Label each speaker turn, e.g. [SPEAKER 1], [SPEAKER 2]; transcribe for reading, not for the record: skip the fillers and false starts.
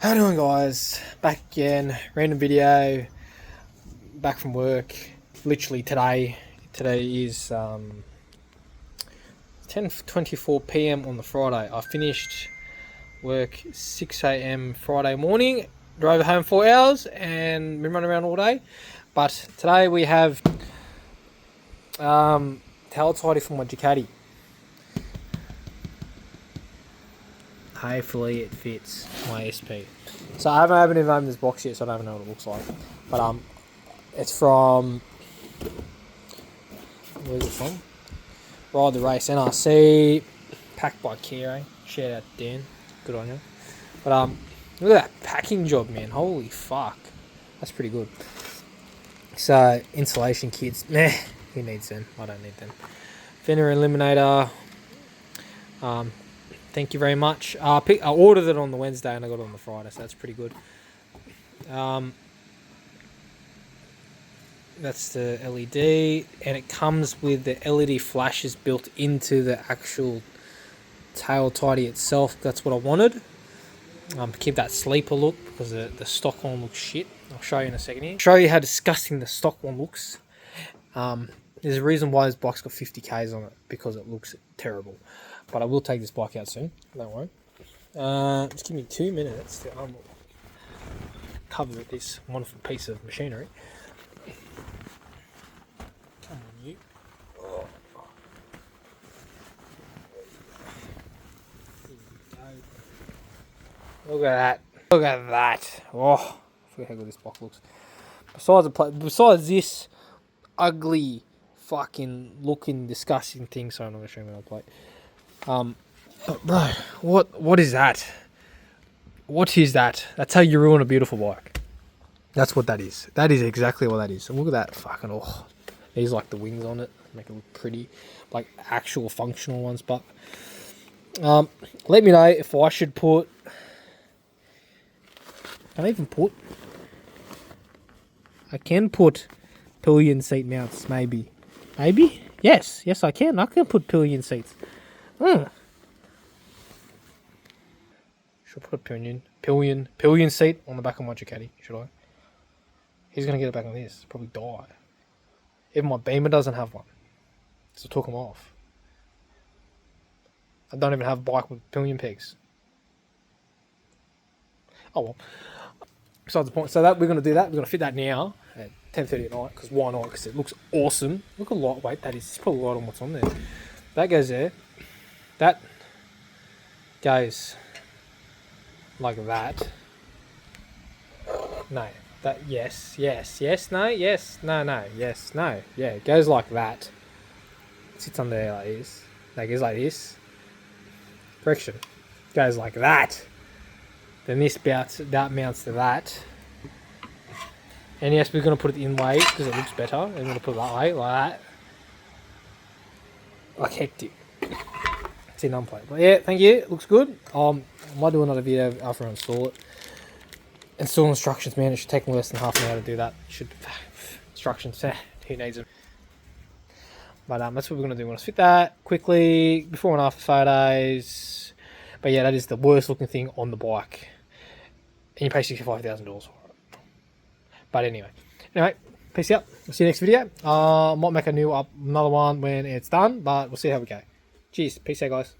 [SPEAKER 1] How you doing, guys? Back again, random video, back from work, literally today. Today is 10:24 p.m. on the Friday. I finished work 6 a.m. Friday morning, drove home 4 hours and been running around all day. But today we have tail tidy for my Ducati. Hopefully it fits my SP. So I haven't even opened this box yet, so I don't even know what it looks like. But it's from, where's it from? Ride the Race NRC, packed by Kira. Shout out to Dan, good on you. But look at that packing job, man. Holy fuck, that's pretty good. So insulation kits, meh. He needs them. I don't need them. Fender eliminator. Thank you very much. I ordered it on the Wednesday and I got it on the Friday, so that's pretty good. That's the LED, and it comes with the LED flashes built into the actual tail tidy itself. That's what I wanted. To keep that sleeper look, because the stock one looks shit. I'll show you in a second here. Show you how disgusting the stock one looks. There's a reason why this bike's got 50 Ks on it, because it looks terrible. But I will take this bike out soon, don't worry. Just give me 2 minutes to cover this wonderful piece of machinery. Come on, you. Oh. Look at that. Look at that. Oh, I forget how good this bike looks. Besides this ugly, fucking looking, disgusting thing, sorry, I'm not going to show you my plate. But bro, what is that? What is that? That's how you ruin a beautiful bike. That's what that is. That is exactly what that is. And look at that fucking, oh, these like the wings on it, make it look pretty, like actual functional ones. But let me know if I should put, I can put pillion seat mounts, maybe. Yes I can put pillion seats. Should I put a pillion seat on the back of my Ducati, should I? He's going to get it back on this, probably die. Even my Beamer doesn't have one, so I took him off. I don't even have a bike with pillion pegs. Oh well, besides the point. So that we're going to do that, we're going to fit that now at 10:30 at night, because why not? Because it looks awesome. Look how lightweight that is. It's probably light on what's on there. That goes there. That goes like that. No, that yes, no, yes, no, yes, no. Yeah, it goes like that. It sits under there like this. That goes like this. Correction. Goes like that. Then this mounts to that. And yes, we're going to put it in ways because it looks better. And we're going to put it that way, like that. Like hectic. It's in unplayed. But yeah, thank you. It looks good. I might do another video after I install it. Install instructions, man. It should take me less than half an hour to do that. Instructions, who needs them? But that's what we're going to do. We're going to fit that quickly, before and after photos. But yeah, that is the worst looking thing on the bike. And you pay $65,000 for it. But anyway, peace out. We'll see you next video. Might make another one when it's done, but we'll see how we go. Cheers. Peace out, guys.